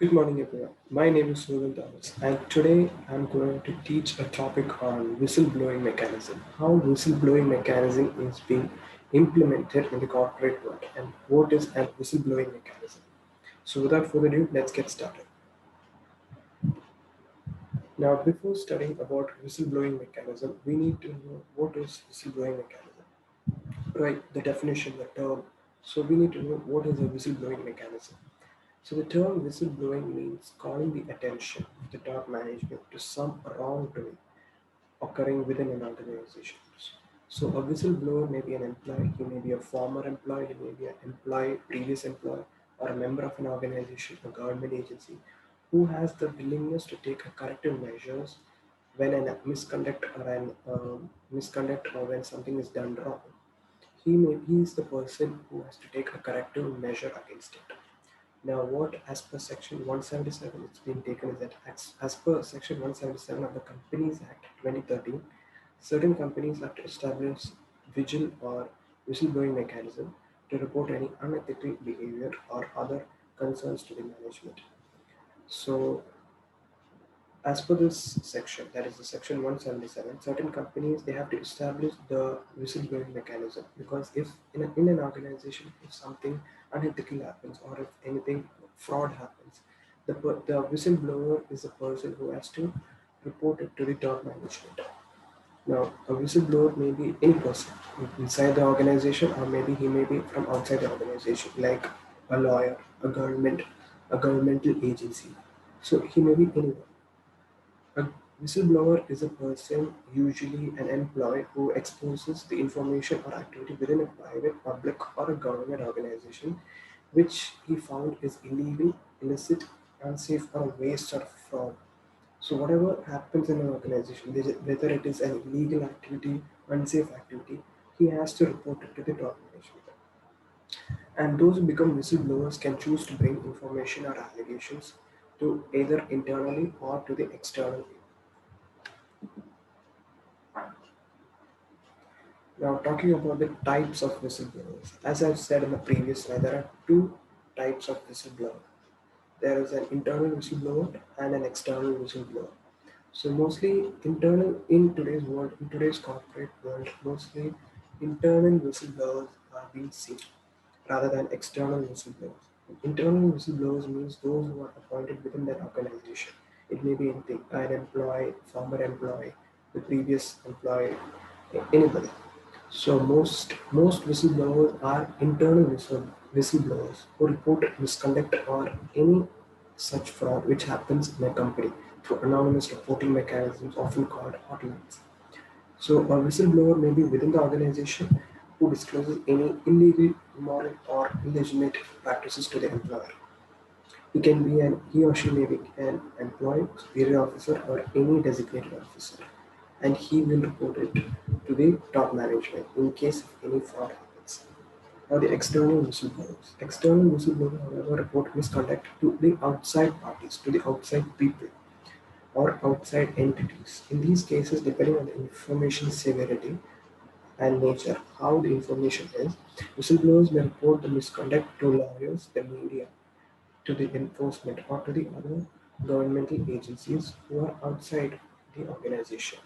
Good morning, everyone. My name is Ruben Thomas, and today I'm going to teach a topic on whistleblowing mechanism. How whistleblowing mechanism is being implemented in the corporate world, and what is a whistleblowing mechanism. So, without further ado, let's get started. Now, before studying about whistleblowing mechanism, we need to know what is whistleblowing mechanism, right? The definition, the term. So, we need to know what is a whistleblowing mechanism. So the term whistleblowing means calling the attention of the top management to some wrongdoing occurring within an organization. So a whistleblower may be an employee, he may be a former employee, he may be an employee, previous employee, or a member of an organization, a government agency, who has the willingness to take a corrective measures when a misconduct or an misconduct or when something is done wrong. He is the person who has to take a corrective measure against it. Now, what as per Section 177 it's been taken is that as per Section 177 of the Companies Act 2013, certain companies have to establish vigil or whistleblowing mechanism to report any unethical behavior or other concerns to the management. So, as per this section, that is the section 177, certain companies they have to establish the whistleblowing mechanism because if in an organization, if something unethical happens or if anything fraud happens, the whistleblower is the person who has to report it to the top management. Now, a whistleblower may be any person inside the organization or maybe he may be from outside the organization, like a lawyer, a governmental agency. So he may be anyone. A whistleblower is a person, usually an employee, who exposes the information or activity within a private, public, or a government organization which he found is illegal, illicit, unsafe, or a waste or fraud. So, whatever happens in an organization, whether it is an illegal activity, unsafe activity, he has to report it to the top management. And those who become whistleblowers can choose to bring information or allegations to either internally or to the external. Now, talking about the types of whistleblowers, as I've said in the previous slide, there are two types of whistleblower. There is an internal whistleblower and an external whistleblower. So, mostly internal in today's world, in today's corporate world, mostly internal whistleblowers are being seen rather than external whistleblowers. Internal whistleblowers means those who are appointed within that organization. It may be anything, an employee, former employee, the previous employee, anybody. So most whistleblowers are internal whistleblowers who report misconduct or any such fraud which happens in a company through anonymous reporting mechanisms often called hotlines. So a whistleblower may be within the organization who discloses any illegal, immoral or illegitimate practices to the employer. He or she may be an employee, superior officer or any designated officer and he will report it to the top management in case of any fraud happens. Now the external whistleblowers. External whistleblowers, however, report misconduct to the outside parties, to the outside people or outside entities. In these cases, depending on the information severity and nature, how the information is, whistleblowers may report the misconduct to lawyers, the media, to the enforcement, or to the other governmental agencies who are outside the organization.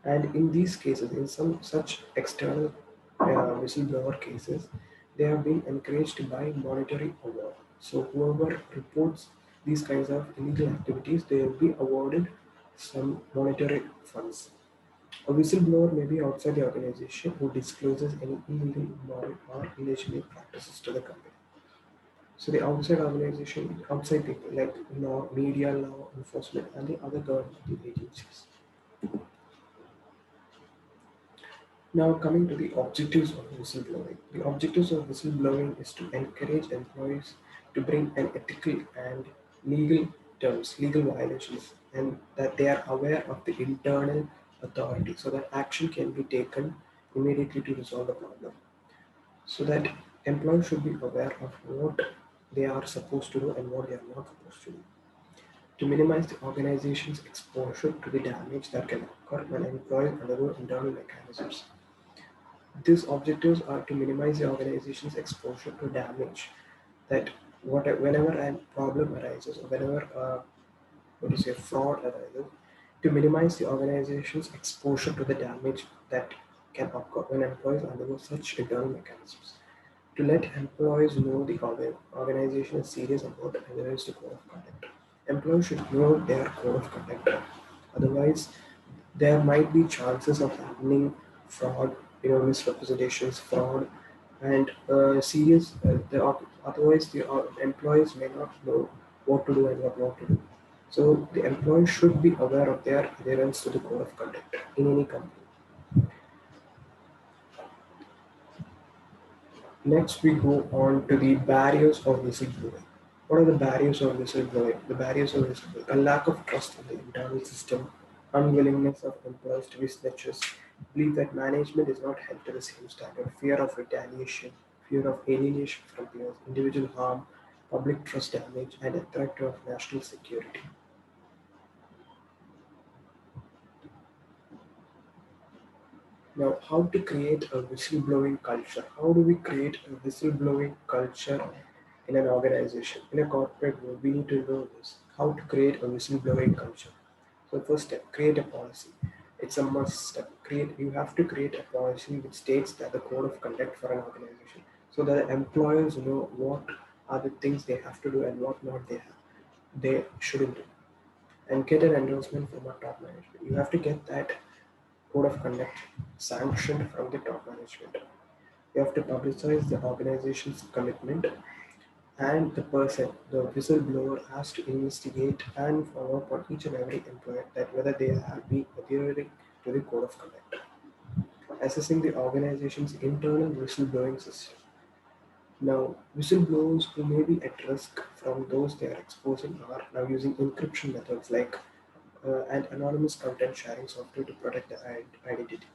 And in these cases, in some such external whistleblower cases, they have been encouraged by monetary award. So whoever reports these kinds of illegal activities, they will be awarded some monetary funds. A whistleblower may be outside the organization who discloses any illegal, immoral, or illegitimate practices to the company. So the outside organization, outside people like law, media, law enforcement, and the other governmental agencies. Now, coming to the objectives of whistleblowing. The objectives of whistleblowing is to encourage employees to bring an ethical and legal terms, legal violations, and that they are aware of the internal authority so that action can be taken immediately to resolve the problem. So that employees should be aware of what they are supposed to do and what they are not supposed to do. To minimize the organization's exposure to the damage that can occur when employees undergo internal mechanisms. These objectives are to minimize the organization's exposure to damage that Whenever a problem arises or whenever what is a fraud arises, to minimize the organization's exposure to the damage that can occur when employees undergo such internal mechanisms. To let employees know the organization is serious about adherence to code of conduct. Employees should know their code of conduct. Otherwise, there might be chances of happening fraud, misrepresentations, fraud, and serious. Otherwise, the employees may not know what to do and what not to do. So the employees should be aware of their adherence to the code of conduct in any company. Next, we go on to the barriers of whistleblowing. What are the barriers of whistleblowing? The barriers of whistleblowing: a lack of trust in the internal system, unwillingness of employees to be snitches, belief that management is not held to the same standard, fear of retaliation, fear of alienation from peers, individual harm, public trust damage, and a threat of national security. Now, how to create a whistleblowing culture? How do we create a whistleblowing culture in an organization? In a corporate world, we need to know this. How to create a whistleblowing culture? So, first step, create a policy. It's a must step. You have to create a policy which states that the code of conduct for an organization, so that the employers know what are the things they have to do and what not they shouldn't do, and get an endorsement from our top management. You have to get that code of conduct sanctioned from the top management. You have to publicize the organization's commitment, and the person, the whistleblower, has to investigate and follow up on each and every employee that whether they have been adhering to the code of conduct. Assessing the organization's internal whistleblowing system. Now, whistleblowers who may be at risk from those they are exposing are now using encryption methods like and anonymous content sharing software to protect their identity.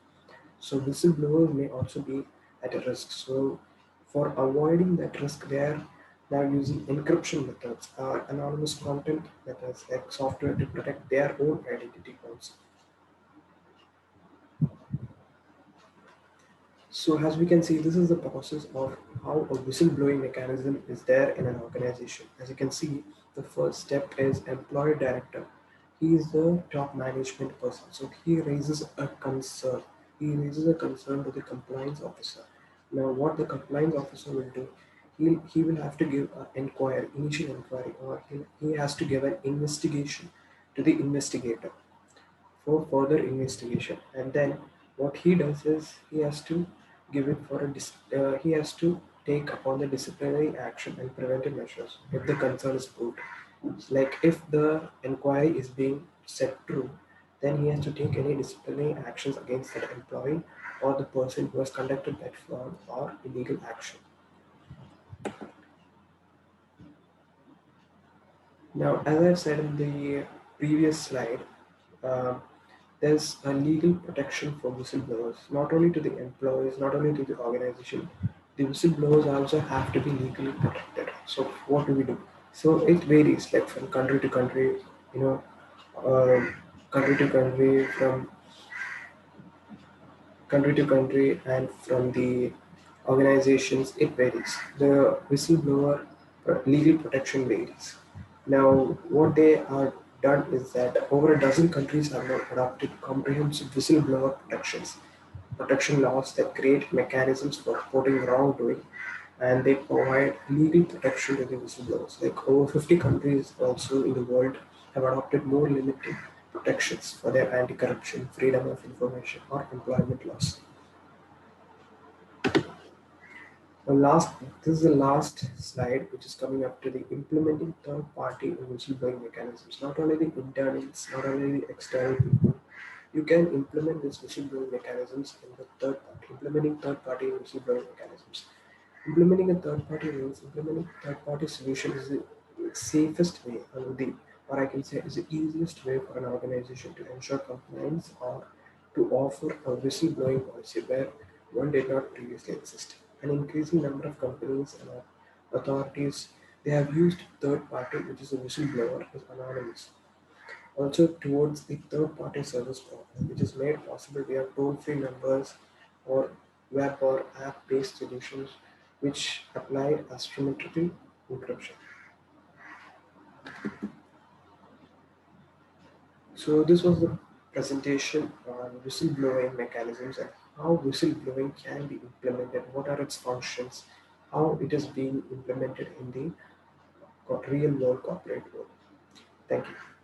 So whistleblowers may also be at a risk. So for avoiding that risk, they are now using encryption methods or anonymous content methods like software to protect their own identity also. So as we can see, this is the process of how a whistleblowing mechanism is there in an organization. As you can see, the first step is employee director. He is the top management person. So he raises a concern. He raises a concern to the compliance officer. Now, what the compliance officer will do, he will have to give an inquiry, initial inquiry, or he has to give an investigation to the investigator for further investigation. And then what he does is he has to give it for he has to take upon the disciplinary action and preventive measures if the concern is proved. Like if the inquiry is being set true, then he has to take any disciplinary actions against that employee or the person who has conducted that fraud or illegal action. Now, as I said in the previous slide, uh, there's a legal protection for whistleblowers, not only to the employees, not only to the organization. The whistleblowers also have to be legally protected. So, what do we do? So, it varies, like from country to country, you know, um country to country, from country to country, and from the organizations, it varies. The whistleblower legal protection varies. Now, what they are done is that over a dozen countries have now adopted comprehensive whistleblower protection laws that create mechanisms for reporting wrongdoing, and they provide legal protection to the whistleblowers. Like over 50 countries also in the world have adopted more limited protections for their anti-corruption, freedom of information, or employment laws. Now this is the last slide, which is coming up to the implementing third-party whistleblowing mechanisms. Not only the internals, not only the external people. You can implement these whistleblowing mechanisms in the third party, implementing third-party whistleblowing mechanisms. Implementing a third-party means implementing third-party solution is the safest way, or I can say is the easiest way for an organization to ensure compliance or to offer a whistleblowing policy where one did not previously exist. An increasing number of companies and authorities, they have used third party, which is a whistleblower, is anonymous. Also towards the third party service provider, which is made possible via toll free numbers or web or app based solutions which apply asymmetrically. encryption. So this was the presentation on whistleblowing mechanisms and how whistleblowing can be implemented, what are its functions, how it is being implemented in the real world corporate world. Thank you.